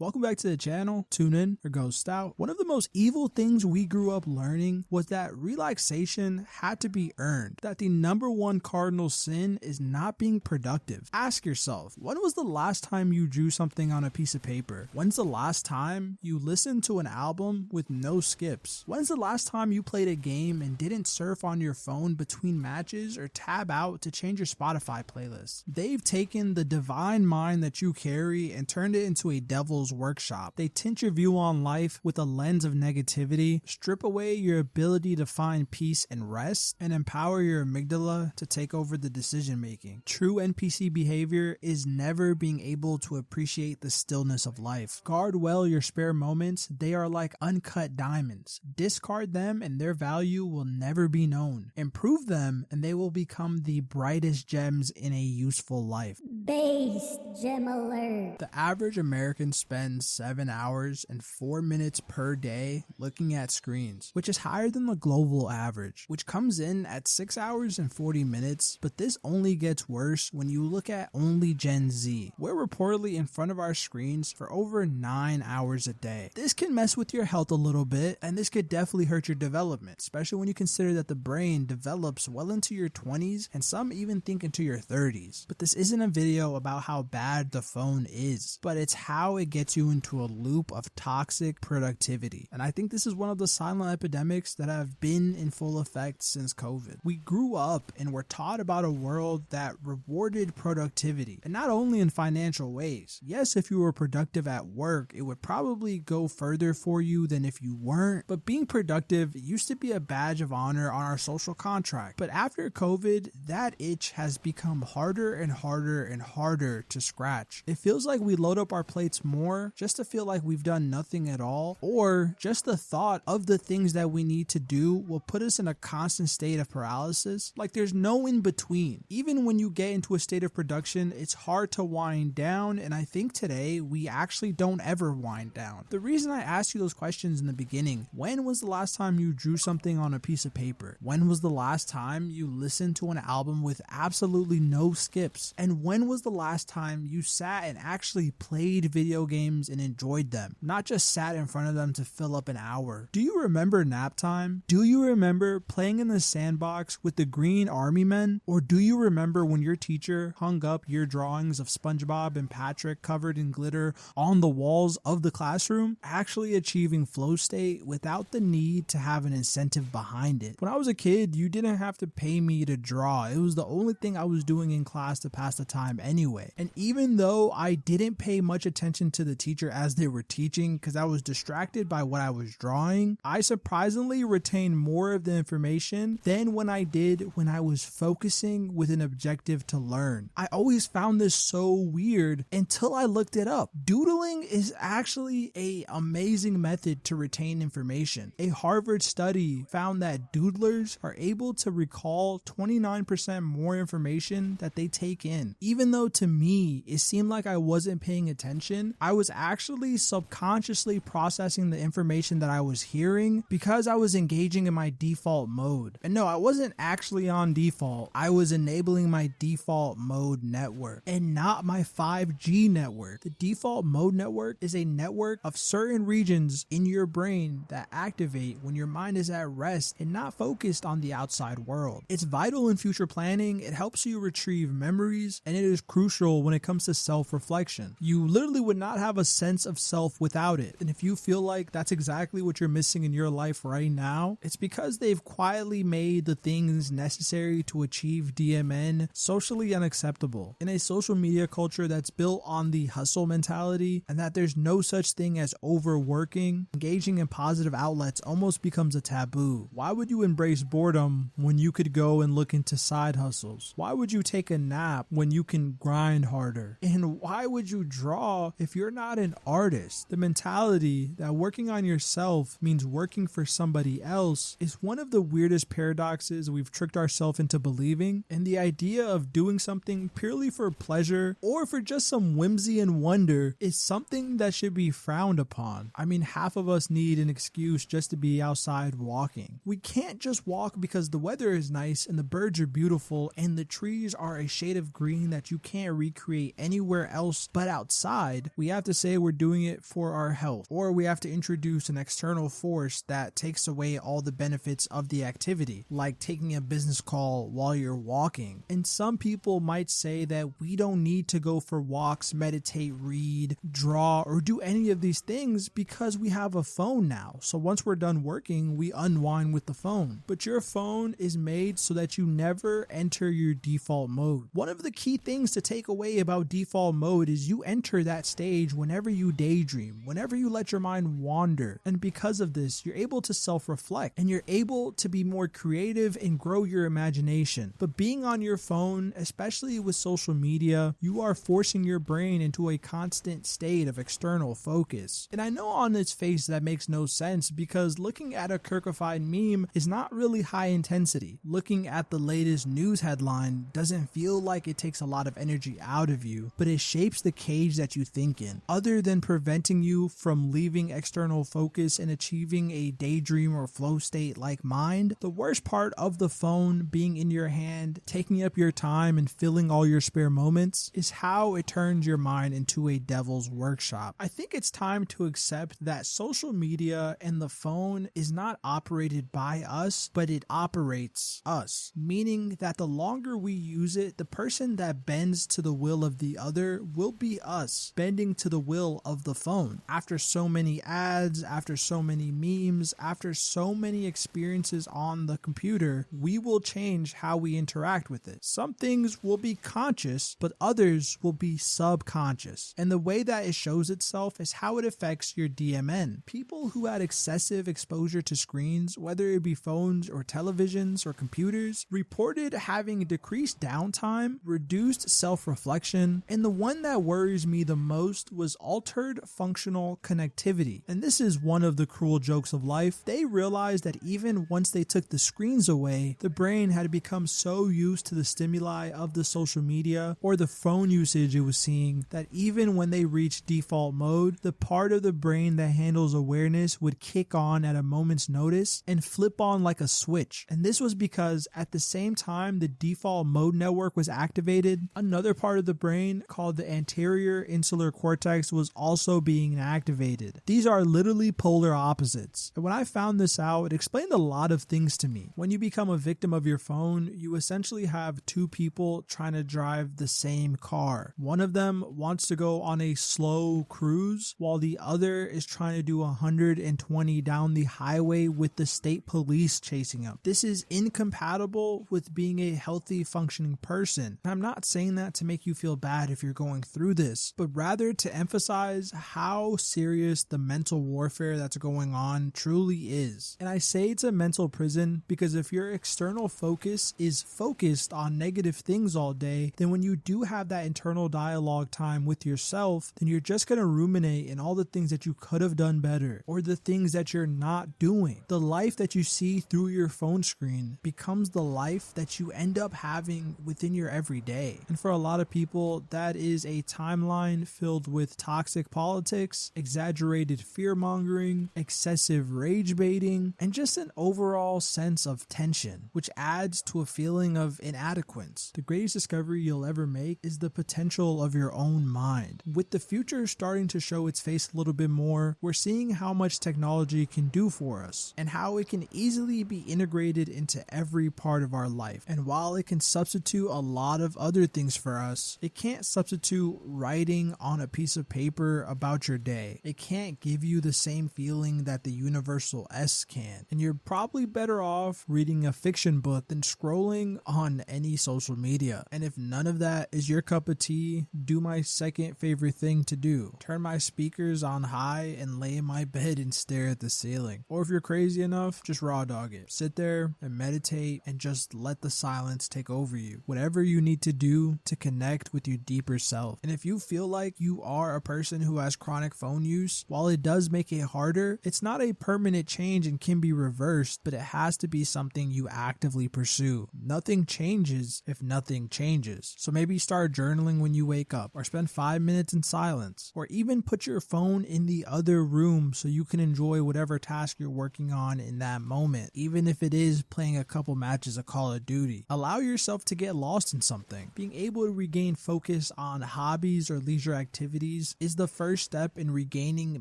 Welcome back to the channel. Tune in or go stout. One of the most evil things we grew up learning was that relaxation had to be earned, that the #1 cardinal sin is not being productive. Ask yourself, when was the last time you drew something on a piece of paper? When's the last time you listened to an album with no skips? When's the last time you played a game and didn't surf on your phone between matches or tab out to change your Spotify playlist? They've taken the divine mind that you carry and turned it into a devil's workshop. They tint your view on life with a lens of negativity, strip away your ability to find peace and rest, and empower your amygdala to take over the decision making. True NPC behavior is never being able to appreciate the stillness of life. Guard well your spare moments. They are like uncut diamonds. Discard them and their value will never be known. Improve them and they will become the brightest gems in a useful life. Base gem alert. The average American spends 7 hours and 4 minutes per day looking at screens, which is higher than the global average, which comes in at 6 hours and 40 minutes, but this only gets worse when you look at only Gen Z. We're reportedly in front of our screens for over 9 hours a day. This can mess with your health a little bit, and this could definitely hurt your development, especially when you consider that the brain develops well into your 20s and some even think into your 30s. But this isn't a video about how bad the phone is, but it's how it gets you into a loop of toxic productivity. And I think this is one of the silent epidemics that have been in full effect since COVID. We grew up and were taught about a world that rewarded productivity, and not only in financial ways. Yes, if you were productive at work, it would probably go further for you than if you weren't, but being productive used to be a badge of honor on our social contract. But after COVID, that itch has become harder and harder and harder to scratch. It feels like we load up our plates more just to feel like we've done nothing at all, or just the thought of the things that we need to do will put us in a constant state of paralysis. Like there's no in between. Even when you get into a state of production, it's hard to wind down, and I think today we actually don't ever wind down. The reason I asked you those questions in the beginning, when was the last time you drew something on a piece of paper? When was the last time you listened to an album with absolutely no skips? And when was the last time you sat and actually played video games and enjoyed them, not just sat in front of them to fill up an hour? Do you remember nap time? Do you remember playing in the sandbox with the green army men? Or do you remember when your teacher hung up your drawings of SpongeBob and Patrick covered in glitter on the walls of the classroom, actually achieving flow state without the need to have an incentive behind it? When I was a kid, you didn't have to pay me to draw. It was the only thing I was doing in class to pass the time anyway. And even though I didn't pay much attention to the teacher as they were teaching because I was distracted by what I was drawing, I surprisingly retained more of the information than when I did when I was focusing with an objective to learn. I always found this so weird until I looked it up. Doodling is actually an amazing method to retain information. A Harvard study found that doodlers are able to recall 29% more information that they take in. Even though to me, it seemed like I wasn't paying attention, I was actually subconsciously processing the information that I was hearing because I was engaging in my default mode. And no, I wasn't actually on default. I was enabling my default mode network and not my 5G network. The default mode network is a network of certain regions in your brain that activate when your mind is at rest and not focused on the outside world. It's vital in future planning. It helps you retrieve memories, and it is crucial when it comes to self-reflection. You literally would not have a sense of self without it. And if you feel like that's exactly what you're missing in your life right now, it's because they've quietly made the things necessary to achieve DMN socially unacceptable. In a social media culture that's built on the hustle mentality and that there's no such thing as overworking, engaging in positive outlets almost becomes a taboo. Why would you embrace boredom when you could go and look into side hustles? Why would you take a nap when you can grind harder? And why would you draw if you're not an artist? The mentality that working on yourself means working for somebody else is one of the weirdest paradoxes we've tricked ourselves into believing, and the idea of doing something purely for pleasure or for just some whimsy and wonder is something that should be frowned upon. I mean, half of us need an excuse just to be outside walking. We can't just walk because the weather is nice and the birds are beautiful and the trees are a shade of green that you can't recreate anywhere else but outside. We have to to say we're doing it for our health, or we have to introduce an external force that takes away all the benefits of the activity, like taking a business call while you're walking. And some people might say that we don't need to go for walks, meditate, read, draw, or do any of these things because we have a phone now. So once we're done working, we unwind with the phone. But your phone is made so that you never enter your default mode. One of the key things to take away about default mode is you enter that stage whenever you daydream, whenever you let your mind wander. And because of this, you're able to self-reflect and you're able to be more creative and grow your imagination. But being on your phone, especially with social media, you are forcing your brain into a constant state of external focus. And I know on its face that makes no sense, because looking at a Kirkified meme is not really high intensity. Looking at the latest news headline doesn't feel like it takes a lot of energy out of you, but it shapes the cage that you think in. Other than preventing you from leaving external focus and achieving a daydream or flow state like mind, the worst part of the phone being in your hand, taking up your time and filling all your spare moments, is how it turns your mind into a devil's workshop. I think it's time to accept that social media and the phone is not operated by us, but it operates us, meaning that the longer we use it, the person that bends to the will of the other will be us, bending to the will of the phone. After so many ads, after so many memes, after so many experiences on the computer, we will change how we interact with it. Some things will be conscious, but others will be subconscious. And the way that it shows itself is how it affects your DMN. People who had excessive exposure to screens, whether it be phones or televisions or computers, reported having decreased downtime, reduced self-reflection, and the one that worries me the most was altered functional connectivity. And this is one of the cruel jokes of life. They realized that even once they took the screens away, the brain had become so used to the stimuli of the social media or the phone usage it was seeing that even when they reached default mode, the part of the brain that handles awareness would kick on at a moment's notice and flip on like a switch. And this was because at the same time the default mode network was activated, another part of the brain called the anterior insular cortex was also being activated. These are literally polar opposites. And when I found this out, it explained a lot of things to me. When you become a victim of your phone, you essentially have two people trying to drive the same car. One of them wants to go on a slow cruise while the other is trying to do 120 down the highway with the state police chasing him. This is incompatible with being a healthy, functioning person. I'm not saying that to make you feel bad if you're going through this, but rather to emphasize how serious the mental warfare that's going on truly is. And I say it's a mental prison because if your external focus is focused on negative things all day, then when you do have that internal dialogue time with yourself, then you're just going to ruminate in all the things that you could have done better or the things that you're not doing. The life that you see through your phone screen becomes the life that you end up having within your everyday. And for a lot of people, that is a timeline filled with toxic politics, exaggerated fear-mongering, excessive rage baiting, and just an overall sense of tension, which adds to a feeling of inadequacy. The greatest discovery you'll ever make is the potential of your own mind. With the future starting to show its face a little bit more, we're seeing how much technology can do for us and how it can easily be integrated into every part of our life. And while it can substitute a lot of other things for us, it can't substitute writing on a piece of paper about your day. It can't give you the same feeling that the universal S can. And you're probably better off reading a fiction book than scrolling on any social media. And if none of that is your cup of tea, do my second favorite thing to do. Turn my speakers on high and lay in my bed and stare at the ceiling. Or if you're crazy enough, just raw dog it. Sit there and meditate and just let the silence take over you. Whatever you need to do to connect with your deeper self. And if you feel like you are a person who has chronic phone use, while it does make it harder, it's not a permanent change and can be reversed, but it has to be something you actively pursue. Nothing changes if nothing changes. So maybe start journaling when you wake up, or spend 5 minutes in silence, or even put your phone in the other room so you can enjoy whatever task you're working on in that moment, even if it is playing a couple matches of Call of Duty. Allow yourself to get lost in something. Being able to regain focus on hobbies or leisure activities activities is the first step in regaining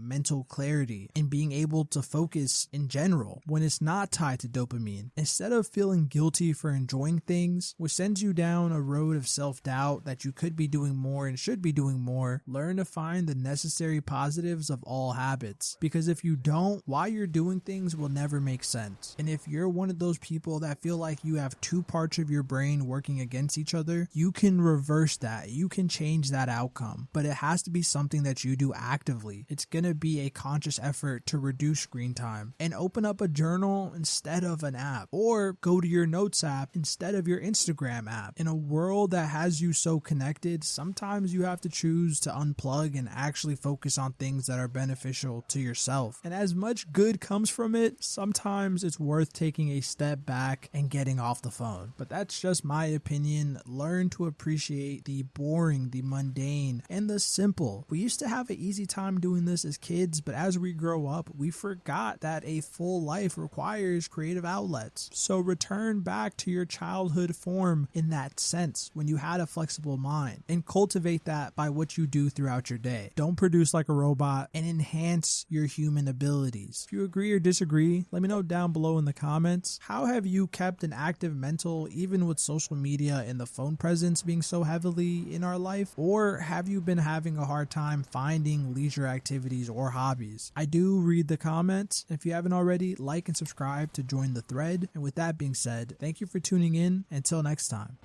mental clarity and being able to focus in general when it's not tied to dopamine. Instead of feeling guilty for enjoying things, which sends you down a road of self-doubt that you could be doing more and should be doing more, learn to find the necessary positives of all habits. Because if you don't, why you're doing things will never make sense. And if you're one of those people that feel like you have two parts of your brain working against each other, you can reverse that. You can change that outcome. But it has to be something that you do actively. It's going to be a conscious effort to reduce screen time and open up a journal instead of an app, or go to your notes app instead of your Instagram app. In a world that has you so connected, sometimes you have to choose to unplug and actually focus on things that are beneficial to yourself. And as much good comes from it, sometimes it's worth taking a step back and getting off the phone. But that's just my opinion. Learn to appreciate the boring, the mundane, and the simple. We used to have an easy time doing this as kids, but as we grow up, we forgot that a full life requires creative outlets. So return back to your childhood form in that sense when you had a flexible mind, and cultivate that by what you do throughout your day. Don't produce like a robot, and enhance your human abilities. If you agree or disagree, let me know down below in the comments. How have you kept an active mental even with social media and the phone presence being so heavily in our life? Or have you been having a hard time finding leisure activities or hobbies? I do read the comments. If you haven't already, like and subscribe to join the thread. And with that being said, thank you for tuning in. Until next time.